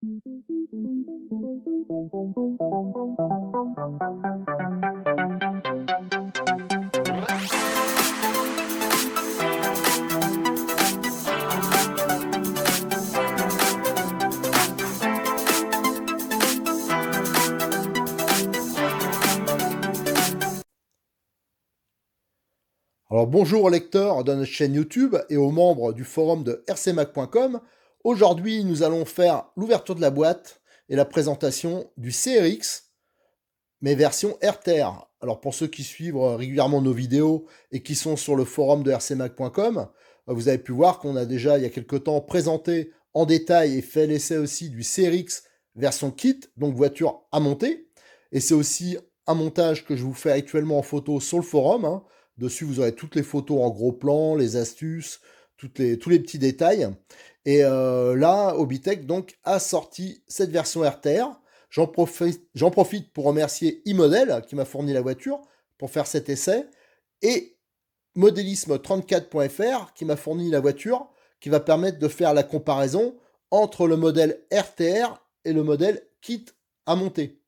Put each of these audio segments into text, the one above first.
Alors bonjour aux lecteurs de notre chaîne YouTube et aux membres du forum de rcmac.com. Aujourd'hui, nous allons faire l'ouverture de la boîte et la présentation du CRX, mais version RTR. Alors pour ceux qui suivent régulièrement nos vidéos et qui sont sur le forum de rcmac.com, vous avez pu voir qu'on a déjà, il y a quelque temps, présenté en détail et fait l'essai aussi du CRX version kit, donc voiture à monter. Et c'est aussi un montage que je vous fais actuellement en photo sur le forum, hein. Dessus, vous aurez toutes les photos en gros plan, les astuces, tous les petits détails. Et là, Hobbytech donc a sorti cette version RTR. J'en profite pour remercier iModel qui m'a fourni la voiture pour faire cet essai et modélisme34.fr qui m'a fourni la voiture qui va permettre de faire la comparaison entre le modèle RTR et le modèle kit à monter.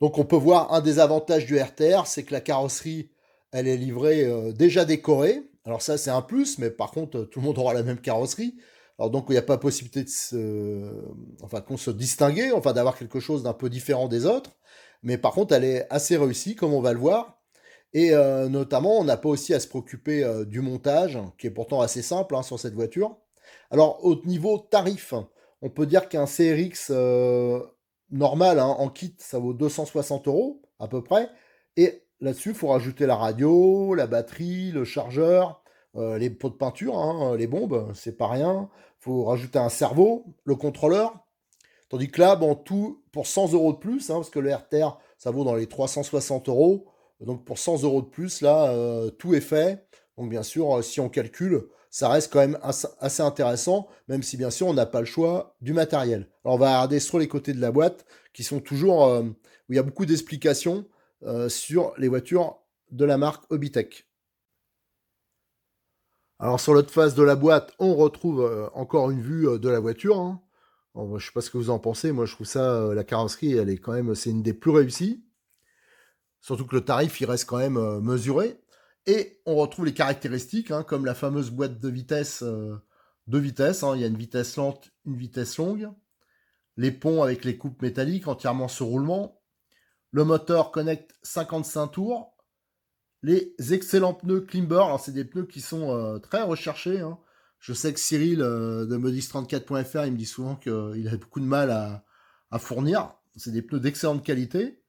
Donc on peut voir un des avantages du RTR, c'est que la carrosserie, elle est livrée déjà décorée. Alors ça c'est un plus, mais par contre tout le monde aura la même carrosserie. Alors donc il n'y a pas possibilité qu'on se distinguer, enfin d'avoir quelque chose d'un peu différent des autres. Mais par contre elle est assez réussie comme on va le voir. Et notamment on n'a pas aussi à se préoccuper du montage, qui est pourtant assez simple hein, sur cette voiture. Alors au niveau tarif, on peut dire qu'un CRX normal, hein, en kit, ça vaut 260 € à peu près. Et là-dessus, il faut rajouter la radio, la batterie, le chargeur, les pots de peinture, hein, les bombes, c'est pas rien. Il faut rajouter un cerveau, le contrôleur. Tandis que là, bon, tout pour 100 € de plus, hein, parce que le RTR, ça vaut dans les 360 €. Donc pour 100 € de plus, là, tout est fait. Donc bien sûr, si on calcule, ça reste quand même assez intéressant, même si bien sûr on n'a pas le choix du matériel. Alors on va regarder sur les côtés de la boîte, qui sont toujours, où il y a beaucoup d'explications sur les voitures de la marque Hobbytech. Alors sur l'autre face de la boîte, on retrouve encore une vue de la voiture, hein. Bon, je sais pas ce que vous en pensez, moi je trouve ça, la carrosserie, elle est quand même, c'est une des plus réussies. Surtout que le tarif, il reste quand même mesuré. Et on retrouve les caractéristiques, hein, comme la fameuse boîte de vitesse, deux vitesses, hein. Il y a une vitesse lente, une vitesse longue. Les ponts avec les coupes métalliques entièrement sur roulement. Le moteur Connect 55 tours. Les excellents pneus Klimber. Alors, c'est des pneus qui sont très recherchés, hein. Je sais que Cyril de modis34.fr, il me dit souvent qu'il a beaucoup de mal à fournir. C'est des pneus d'excellente qualité.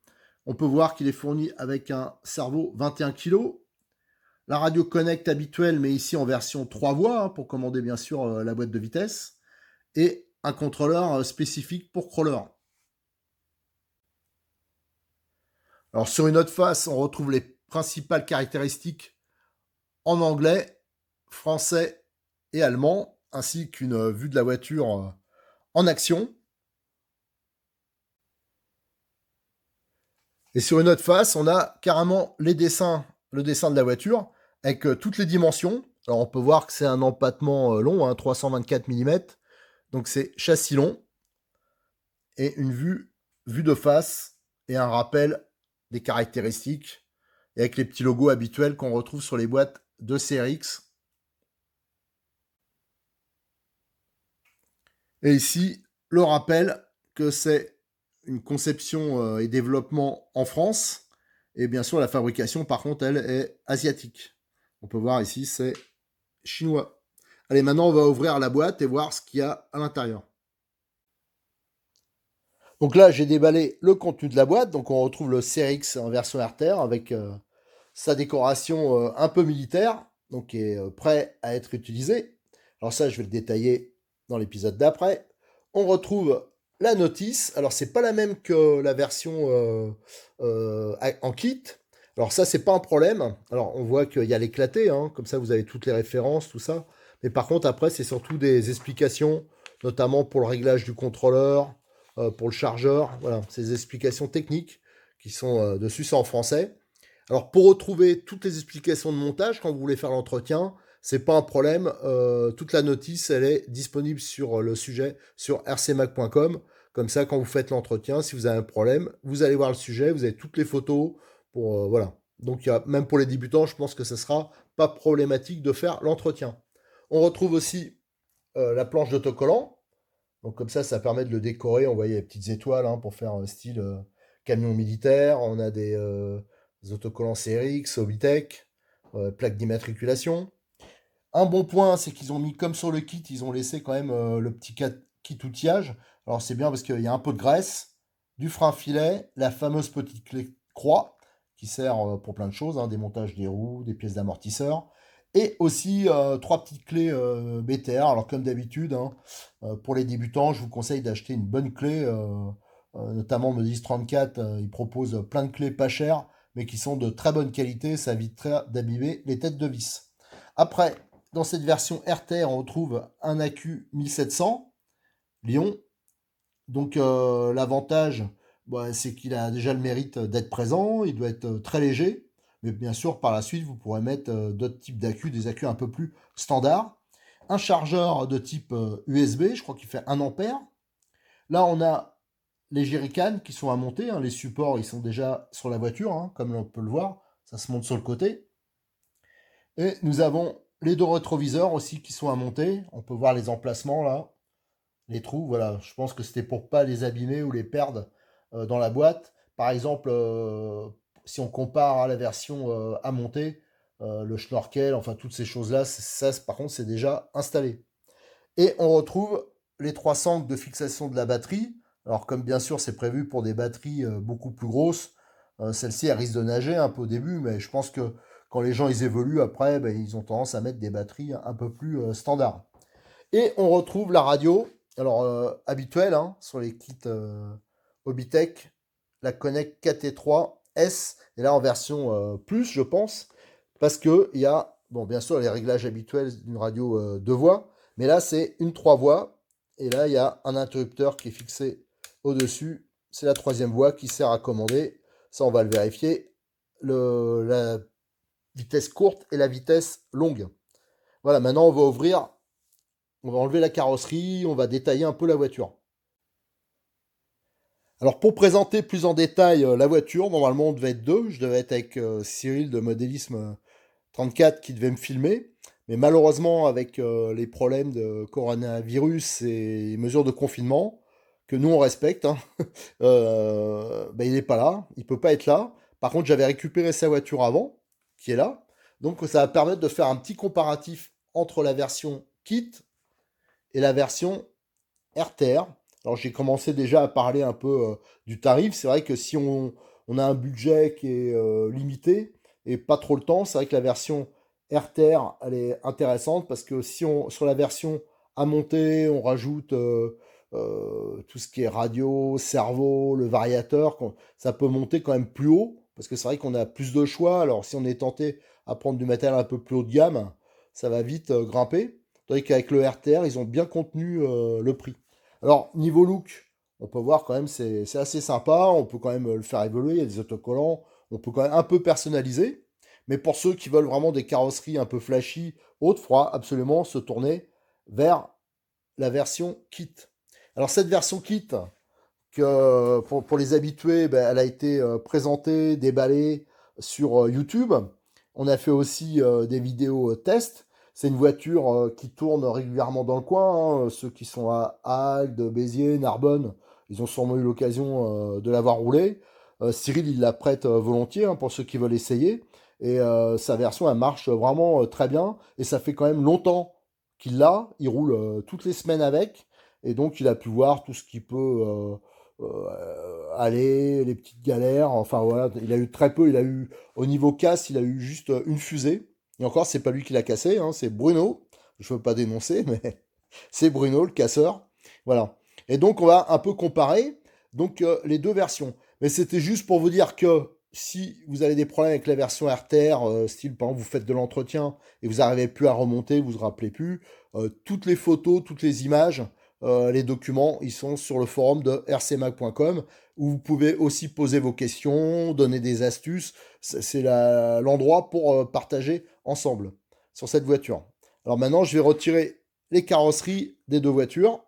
On peut voir qu'il est fourni avec un cerveau 21 kg. La radio Connect habituelle, mais ici en version 3 voies, hein, pour commander bien sûr la boîte de vitesse. Et un contrôleur spécifique pour crawler. Alors sur une autre face, on retrouve les principales caractéristiques en anglais, français et allemand, ainsi qu'une vue de la voiture en action. Et sur une autre face, on a carrément le dessin de la voiture, avec toutes les dimensions. Alors on peut voir que c'est un empattement long, hein, 324 mm. Donc c'est châssis long et une vue de face et un rappel des caractéristiques et avec les petits logos habituels qu'on retrouve sur les boîtes de CRX. Et ici, le rappel que c'est une conception et développement en France. Et bien sûr, la fabrication, par contre, elle est asiatique. On peut voir ici, c'est chinois. Allez, maintenant, on va ouvrir la boîte et voir ce qu'il y a à l'intérieur. Donc là, j'ai déballé le contenu de la boîte. Donc on retrouve le CRX en version RTR avec sa décoration un peu militaire, donc qui est prêt à être utilisé. Alors ça, je vais le détailler dans l'épisode d'après. On retrouve la notice. Alors c'est pas la même que la version en kit. Alors ça, c'est pas un problème. Alors on voit qu'il y a l'éclaté, hein, comme ça vous avez toutes les références, tout ça. Mais par contre, après, c'est surtout des explications, notamment pour le réglage du contrôleur, pour le chargeur. Voilà, ces explications techniques qui sont dessus, c'est en français. Alors pour retrouver toutes les explications de montage, quand vous voulez faire l'entretien, c'est pas un problème. Toute la notice, elle est disponible sur le sujet sur rcmac.com. Comme ça, quand vous faites l'entretien, si vous avez un problème, vous allez voir le sujet, vous avez toutes les photos pour voilà. Donc même pour les débutants, je pense que ce sera pas problématique de faire l'entretien. On retrouve aussi la planche d'autocollant. Donc comme ça permet de le décorer. On voit les petites étoiles pour faire style camion militaire. On a des autocollants CRX, Obitech, plaque d'immatriculation. Un bon point, c'est qu'ils ont mis, comme sur le kit, ils ont laissé quand même le petit kit outillage. Alors c'est bien parce qu'il y a un peu de graisse, du frein filet, la fameuse petite clé croix, qui sert pour plein de choses, démontage des roues, des pièces d'amortisseur, et aussi trois petites clés BTR. Alors comme d'habitude, pour les débutants, je vous conseille d'acheter une bonne clé, notamment le 1034, il propose plein de clés pas chères, mais qui sont de très bonne qualité, ça évitera d'abîmer les têtes de vis. Après, dans cette version RTR, on retrouve un AQ 1700 Lyon. Donc l'avantage, c'est qu'il a déjà le mérite d'être présent, il doit être très léger, mais bien sûr par la suite vous pourrez mettre d'autres types d'AQ, des AQ un peu plus standards. Un chargeur de type USB, je crois qu'il fait 1 ampère. Là on a les jerrycans qui sont à monter, les supports ils sont déjà sur la voiture, comme on peut le voir, ça se monte sur le côté. Et nous avons les deux rétroviseurs aussi qui sont à monter. On peut voir les emplacements là, les trous. Voilà, je pense que c'était pour pas les abîmer ou les perdre dans la boîte. Par exemple, si on compare à la version à monter, le schnorkel, enfin toutes ces choses-là, ça par contre c'est déjà installé. Et on retrouve les trois sangles de fixation de la batterie. Alors comme bien sûr c'est prévu pour des batteries beaucoup plus grosses, celle-ci elle risque de nager un peu au début, mais je pense que quand les gens ils évoluent après, ils ont tendance à mettre des batteries un peu plus standards. Et on retrouve la radio, alors habituelle sur les kits Obitech, la Connect KT3S, et là en version plus je pense, parce que il y a, bon bien sûr les réglages habituels d'une radio 2 voix, mais là c'est une 3 voix, et là il y a un interrupteur qui est fixé au-dessus, c'est la troisième voix qui sert à commander, ça on va le vérifier, la vitesse courte et la vitesse longue. Voilà, maintenant on va enlever la carrosserie, on va détailler un peu la voiture. Alors pour présenter plus en détail la voiture, normalement on devait être deux, je devais être avec Cyril de Modélisme 34 qui devait me filmer, mais malheureusement avec les problèmes de coronavirus et les mesures de confinement, que nous on respecte, il n'est pas là, il peut pas être là. Par contre j'avais récupéré sa voiture avant, qui est là, donc ça va permettre de faire un petit comparatif entre la version kit et la version RTR. Alors j'ai commencé déjà à parler un peu du tarif. C'est vrai que si on a un budget qui est limité et pas trop le temps, c'est vrai que la version RTR elle est intéressante parce que si on sur la version à monter, on rajoute tout ce qui est radio, cerveau, le variateur, ça peut monter quand même plus haut parce que c'est vrai qu'on a plus de choix. Alors si on est tenté à prendre du matériel un peu plus haut de gamme, ça va vite grimper. Tandis qu'avec le RTR, ils ont bien contenu le prix. Alors, niveau look, on peut voir quand même, c'est assez sympa. On peut quand même le faire évoluer. Il y a des autocollants. On peut quand même un peu personnaliser. Mais pour ceux qui veulent vraiment des carrosseries un peu flashy, il faudra absolument se tourner vers la version kit. Alors, cette version kit, que pour les habitués, elle a été présentée, déballée sur YouTube. On a fait aussi des vidéos tests. C'est une voiture qui tourne régulièrement dans le coin. Ceux qui sont à Agde, Béziers, Narbonne, ils ont sûrement eu l'occasion de l'avoir roulée. Cyril, il la prête volontiers pour ceux qui veulent essayer. Et sa version, elle marche vraiment très bien. Et ça fait quand même longtemps qu'il l'a. Il roule toutes les semaines avec. Et donc, il a pu voir tout ce qui peut aller, les petites galères. Enfin, voilà, il a eu très peu. Il a eu, au niveau casse, il a eu juste une fusée. Et encore, c'est pas lui qui l'a cassé, c'est Bruno. Je veux pas dénoncer, mais c'est Bruno, le casseur. Voilà. Et donc, on va un peu comparer donc les deux versions. Mais c'était juste pour vous dire que si vous avez des problèmes avec la version RTR, style par exemple vous faites de l'entretien et vous n'arrivez plus à remonter, vous vous rappelez plus, toutes les photos, toutes les images, les documents, ils sont sur le forum de rcmag.com où vous pouvez aussi poser vos questions, donner des astuces. C'est l'endroit pour partager ensemble sur cette voiture. Alors maintenant, je vais retirer les carrosseries des deux voitures.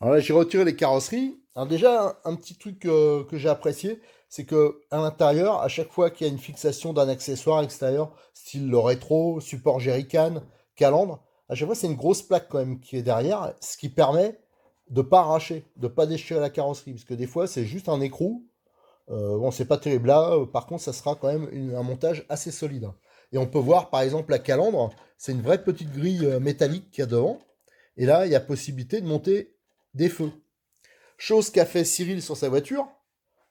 Alors là, j'ai retiré les carrosseries. Alors déjà, un petit truc que j'ai apprécié, c'est que à l'intérieur, à chaque fois qu'il y a une fixation d'un accessoire extérieur, style le rétro, support jerrycan, calandre, à chaque fois, c'est une grosse plaque quand même qui est derrière, ce qui permet de pas arracher, de pas déchirer la carrosserie, parce que des fois, c'est juste un écrou. Bon, c'est pas terrible là. Par contre, ça sera quand même un montage assez solide. Et on peut voir, par exemple, la calandre, c'est une vraie petite grille métallique qu'il y a devant. Et là, il y a possibilité de monter des feux. Chose qu'a fait Cyril sur sa voiture.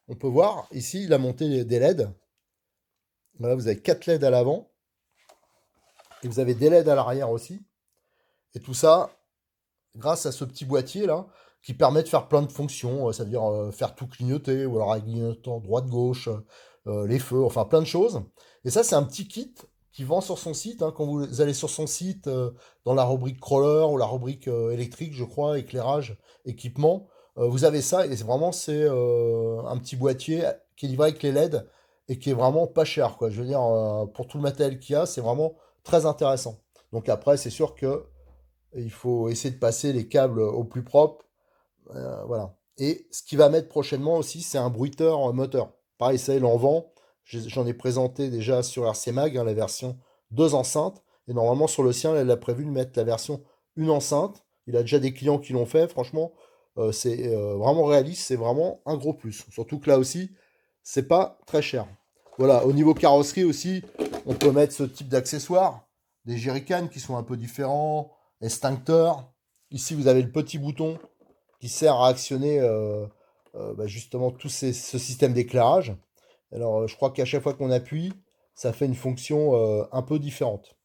On peut voir, ici, il a monté des LED. Voilà, vous avez 4 LED à l'avant. Et vous avez des LED à l'arrière aussi. Et tout ça, grâce à ce petit boîtier là, qui permet de faire plein de fonctions. C'est-à-dire faire tout clignoter, ou alors avec clignotant droite-gauche, les feux, enfin plein de choses. Et ça, c'est un petit kit qui vend sur son site. Hein. Quand vous allez sur son site, dans la rubrique crawler ou la rubrique électrique, je crois, éclairage, équipement, vous avez ça. Et vraiment, c'est un petit boîtier qui est livré avec les LED et qui est vraiment pas cher, quoi. Je veux dire, pour tout le matériel qu'il y a, c'est vraiment très intéressant. Donc après, c'est sûr que il faut essayer de passer les câbles au plus propre. Voilà. Et ce qu'il va mettre prochainement aussi, c'est un bruiteur moteur. Pareil, ça, il en vend. J'en ai présenté déjà sur RC Mag, hein, la version 2 enceintes. Et normalement, sur le sien, elle a prévu de mettre la version 1 enceinte. Il a déjà des clients qui l'ont fait. Franchement, c'est vraiment réaliste. C'est vraiment un gros plus. Surtout que là aussi, c'est pas très cher. Voilà. Au niveau carrosserie aussi, on peut mettre ce type d'accessoires. Des jerrycans qui sont un peu différents. Extincteurs. Ici, vous avez le petit bouton qui sert à actionner justement ce système d'éclairage. Alors, je crois qu'à chaque fois qu'on appuie, ça fait une fonction un peu différente.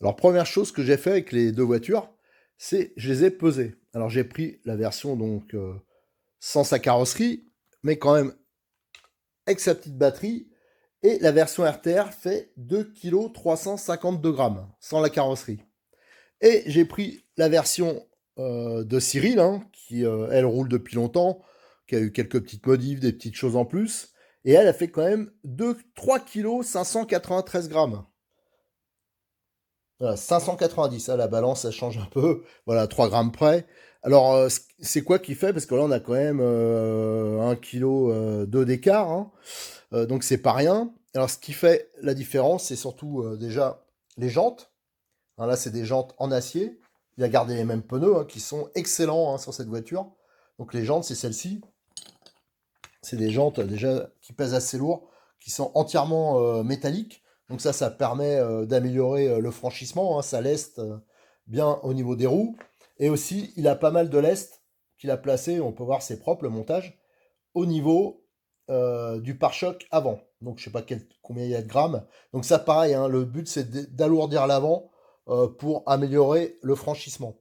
Alors, première chose que j'ai fait avec les deux voitures, c'est je les ai pesées. Alors, j'ai pris la version donc sans sa carrosserie, mais quand même avec sa petite batterie. Et la version RTR fait 2,352 kg sans la carrosserie. Et j'ai pris la version de Cyril, hein, qui, elle, roule depuis longtemps, qui a eu quelques petites modifs, des petites choses en plus. Et elle a fait quand même 3 kg 593 grammes. Voilà, 590, hein, la balance, ça change un peu. Voilà, 3 grammes près. Alors, c'est quoi qui fait? Parce que là, on a quand même 1 kg 2 d'écart. Hein. Donc, c'est pas rien. Alors, ce qui fait la différence, c'est surtout déjà les jantes. Hein, là, c'est des jantes en acier. Il a gardé les mêmes pneus hein, qui sont excellents hein, sur cette voiture. Donc les jantes, c'est celles-ci. C'est des jantes déjà qui pèsent assez lourd, qui sont entièrement métalliques. Donc ça permet d'améliorer le franchissement. Hein, ça leste bien au niveau des roues. Et aussi, il a pas mal de lest qu'il a placé. On peut voir c'est propre le montage au niveau du pare-choc avant. Donc je sais pas combien il y a de grammes. Donc ça pareil, hein, le but c'est d'alourdir l'avant pour améliorer le franchissement.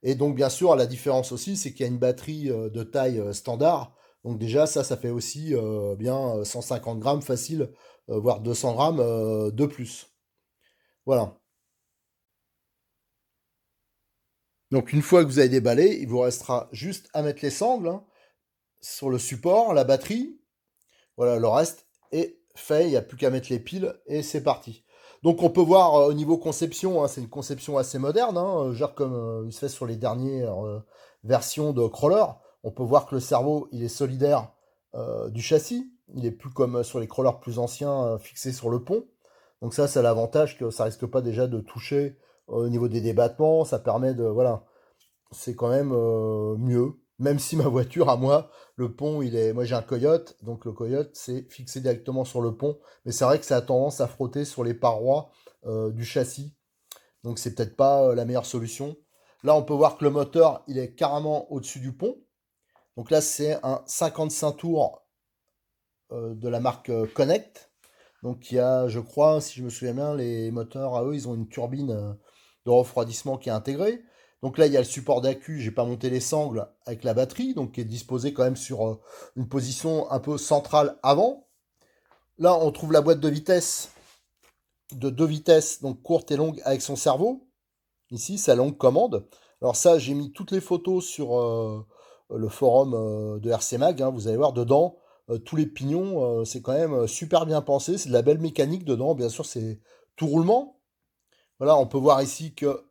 Et donc bien sûr la différence aussi c'est qu'il y a une batterie de taille standard. Donc déjà ça fait aussi bien 150 grammes facile, voire 200 grammes de plus. Voilà. Donc une fois que vous avez déballé, il vous restera juste à mettre les sangles hein, sur le support, la batterie. Voilà, le reste est fait, il n'y a plus qu'à mettre les piles et c'est parti. Donc on peut voir au niveau conception, hein, c'est une conception assez moderne, hein, genre comme il se fait sur les dernières versions de crawler. On peut voir que le cerveau, il est solidaire du châssis. Il est plus comme sur les crawlers plus anciens fixés sur le pont. Donc ça, c'est l'avantage que ça risque pas déjà de toucher au niveau des débattements. Ça permet de, voilà, c'est quand même mieux. Même si ma voiture, à moi, le pont, il est. Moi, j'ai un Coyote, donc le Coyote, c'est fixé directement sur le pont. Mais c'est vrai que ça a tendance à frotter sur les parois du châssis. Donc, c'est peut-être pas la meilleure solution. Là, on peut voir que le moteur, il est carrément au-dessus du pont. Donc là, c'est un 55 tours de la marque Connect. Donc, il y a, je crois, si je me souviens bien, les moteurs à eux, ils ont une turbine de refroidissement qui est intégrée. Donc là, il y a le support d'accu, j'ai pas monté les sangles avec la batterie, donc qui est disposée quand même sur une position un peu centrale avant. Là, on trouve la boîte de vitesse de 2 vitesses, donc courte et longue, avec son cerveau. Ici, sa longue commande. Alors ça, j'ai mis toutes les photos sur le forum de RC Mag. Hein, vous allez voir dedans, tous les pignons, c'est quand même super bien pensé. C'est de la belle mécanique dedans. Bien sûr, c'est tout roulement. Voilà, on peut voir ici que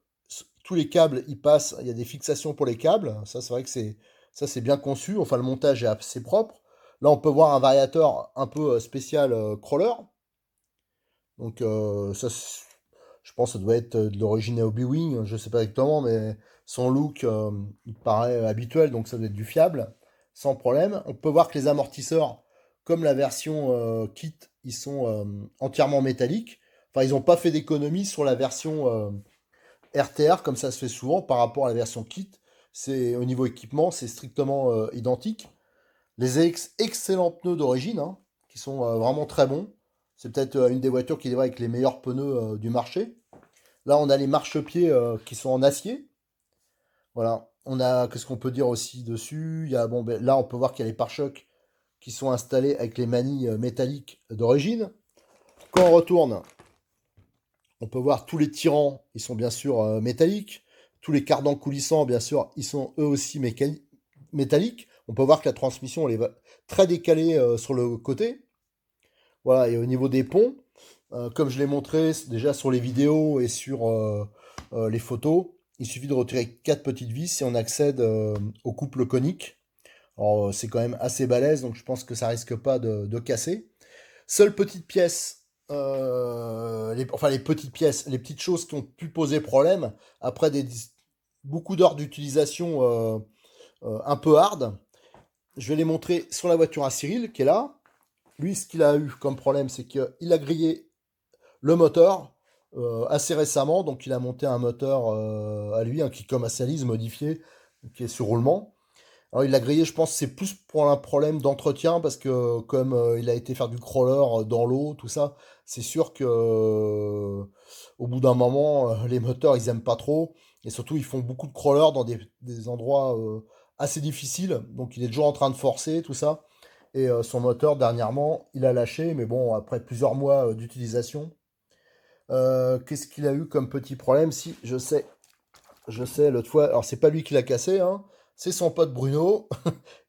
tous les câbles, ils passent. Il y a des fixations pour les câbles. Ça, c'est vrai que c'est bien conçu. Enfin, le montage est assez propre. Là, on peut voir un variateur un peu spécial crawler. Donc, je pense que ça doit être de l'origine Hobby-Wing. Je sais pas exactement, mais son look, il paraît habituel. Donc, ça doit être du fiable, sans problème. On peut voir que les amortisseurs, comme la version kit, ils sont entièrement métalliques. Enfin, ils n'ont pas fait d'économie sur la version RTR, comme ça se fait souvent par rapport à la version kit. C'est au niveau équipement, c'est strictement identique. Les excellents pneus d'origine, hein, qui sont vraiment très bons. C'est peut-être une des voitures qui est avec les meilleurs pneus du marché. Là, on a les marchepieds qui sont en acier. Voilà. On a, qu'est-ce qu'on peut dire aussi dessus? Il y a, bon, ben, là, on peut voir qu'il y a les pare-chocs qui sont installés avec les manilles métalliques d'origine. Quand on retourne, on peut voir tous les tirants, ils sont bien sûr métalliques. Tous les cardans coulissants, bien sûr, ils sont eux aussi métalliques. On peut voir que la transmission, elle est très décalée sur le côté. Voilà, et au niveau des ponts, comme je l'ai montré déjà sur les vidéos et sur les photos, il suffit de retirer 4 petites vis et on accède au couple conique. Alors c'est quand même assez balèze, donc je pense que ça risque pas de casser. Seule petite pièce, enfin les petites pièces, les petites choses qui ont pu poser problème après beaucoup d'heures d'utilisation un peu hard. Je vais les montrer sur la voiture à Cyril qui est là. Lui, ce qu'il a eu comme problème, c'est qu'il a grillé le moteur assez récemment. Donc, il a monté un moteur à lui, un qui commercialise modifié, qui est sur roulement. Alors, il l'a grillé, je pense, c'est plus pour un problème d'entretien parce que comme il a été faire du crawler dans l'eau, tout ça, c'est sûr que au bout d'un moment, les moteurs, ils aiment pas trop. Et surtout, ils font beaucoup de crawlers dans des endroits assez difficiles. Donc, il est toujours en train de forcer, tout ça. Et son moteur, dernièrement, il a lâché, mais bon, après plusieurs mois d'utilisation. Qu'est-ce qu'il a eu comme petit problème? Si, je sais, l'autre fois, alors c'est pas lui qui l'a cassé, hein, c'est son pote Bruno,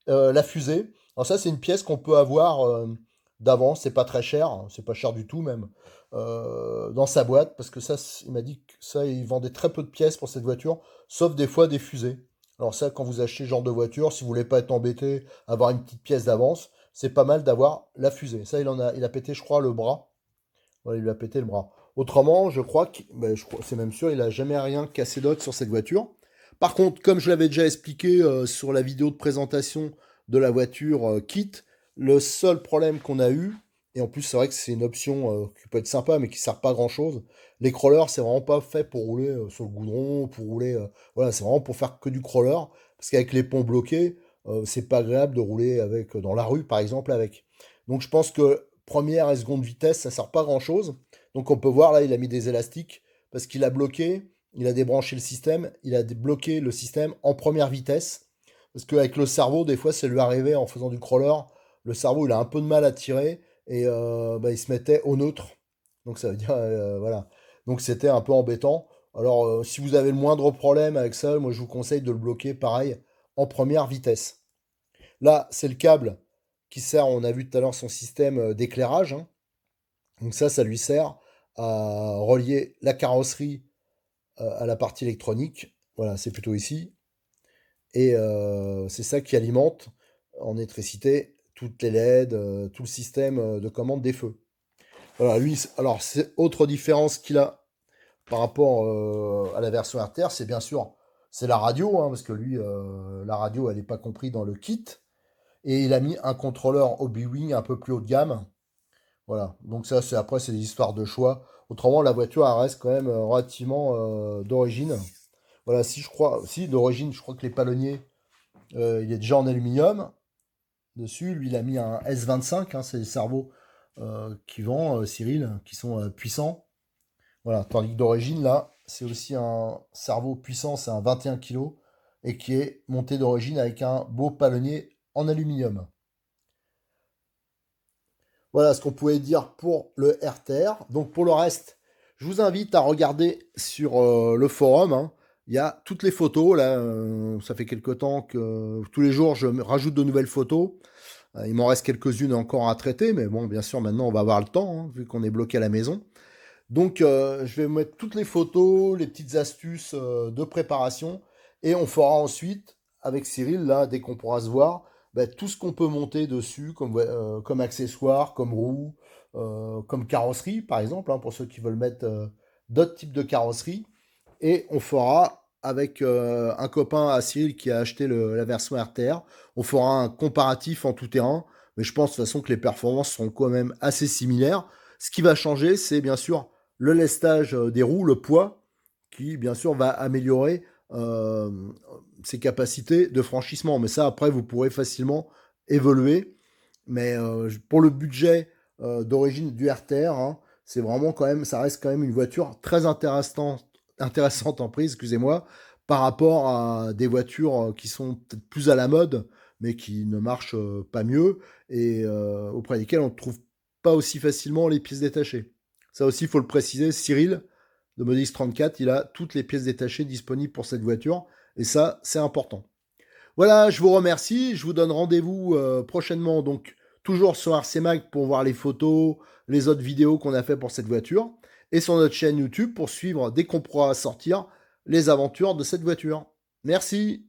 la fusée. Alors ça, c'est une pièce qu'on peut avoir d'avance, c'est pas très cher, hein, c'est pas cher du tout même, dans sa boîte, parce que ça, il m'a dit que ça, il vendait très peu de pièces pour cette voiture, sauf des fois des fusées. Alors ça, quand vous achetez ce genre de voiture, si vous voulez pas être embêté, avoir une petite pièce d'avance, c'est pas mal d'avoir la fusée. Ça, il a pété, je crois, le bras. Ouais, il lui a pété le bras. Autrement, je crois que, ben, c'est même sûr, il a jamais rien cassé d'autre sur cette voiture. Par contre, comme je l'avais déjà expliqué sur la vidéo de présentation de la voiture kit, le seul problème qu'on a eu, et en plus c'est vrai que c'est une option qui peut être sympa mais qui sert pas à grand chose, les crawlers c'est vraiment pas fait pour rouler sur le goudron, pour rouler, voilà, c'est vraiment pour faire que du crawler, parce qu'avec les ponts bloqués, c'est pas agréable de rouler avec dans la rue par exemple avec. Donc je pense que première et seconde vitesse, ça sert pas à grand chose. Donc on peut voir là, il a mis des élastiques parce qu'il a bloqué, il a débranché le système, il a bloqué le système en première vitesse. Parce qu'avec le cerveau, des fois, ça lui arrivait en faisant du crawler, le cerveau, il a un peu de mal à tirer et bah, il se mettait au neutre. Donc ça veut dire, voilà. Donc c'était un peu embêtant. Alors si vous avez le moindre problème avec ça, moi je vous conseille de le bloquer pareil en première vitesse. Là, c'est le câble qui sert, on a vu tout à l'heure son système d'éclairage, hein. Donc ça lui sert à relier la carrosserie à la partie électronique. Voilà, c'est plutôt ici. Et c'est ça qui alimente en électricité toutes les LED, tout le système de commande des feux. Voilà, lui, alors c'est autre différence qu'il a par rapport à la version RTR, c'est bien sûr c'est la radio, hein, parce que lui, la radio, elle n'est pas comprise dans le kit. Et il a mis un contrôleur Hobby-Wing un peu plus haut de gamme. Voilà, donc ça, c'est après, c'est des histoires de choix. Autrement, la voiture, elle reste quand même relativement d'origine. Voilà, si je crois, si d'origine, je crois que les palonniers, il est déjà en aluminium dessus. Lui, il a mis un S25, hein, c'est les cerveaux qui vend, Cyril, qui sont puissants. Voilà, tandis que d'origine, là, c'est aussi un cerveau puissant, c'est un 21 kg, et qui est monté d'origine avec un beau palonnier en aluminium. Voilà ce qu'on pouvait dire pour le RTR. Donc pour le reste, je vous invite à regarder sur le forum, hein. Il y a toutes les photos. Là, ça fait quelque temps que tous les jours, je rajoute de nouvelles photos. Il m'en reste quelques-unes encore à traiter, mais bon, bien sûr, maintenant, on va avoir le temps, hein, vu qu'on est bloqué à la maison. Donc, je vais mettre toutes les photos, les petites astuces de préparation, et on fera ensuite, avec Cyril, là, dès qu'on pourra se voir, bah, tout ce qu'on peut monter dessus, comme accessoires, comme roues, comme carrosserie, par exemple, hein, pour ceux qui veulent mettre d'autres types de carrosserie. Et on fera, avec un copain à Cyril qui a acheté la version RTR, on fera un comparatif en tout terrain, mais je pense de toute façon que les performances seront quand même assez similaires. Ce qui va changer, c'est bien sûr le lestage des roues, le poids, qui bien sûr va améliorer euh, ses capacités de franchissement. Mais ça, après, vous pourrez facilement évoluer. Mais pour le budget d'origine du RTR, hein, c'est vraiment quand même, ça reste quand même une voiture très intéressante en prise, excusez-moi, par rapport à des voitures qui sont peut-être plus à la mode, mais qui ne marchent pas mieux et auprès desquelles on ne trouve pas aussi facilement les pièces détachées. Ça aussi, il faut le préciser, Cyril de Modix 34, il a toutes les pièces détachées disponibles pour cette voiture, et ça, c'est important. Voilà, je vous remercie, je vous donne rendez-vous prochainement, donc toujours sur RC Mag pour voir les photos, les autres vidéos qu'on a fait pour cette voiture, et sur notre chaîne YouTube pour suivre dès qu'on pourra sortir les aventures de cette voiture. Merci.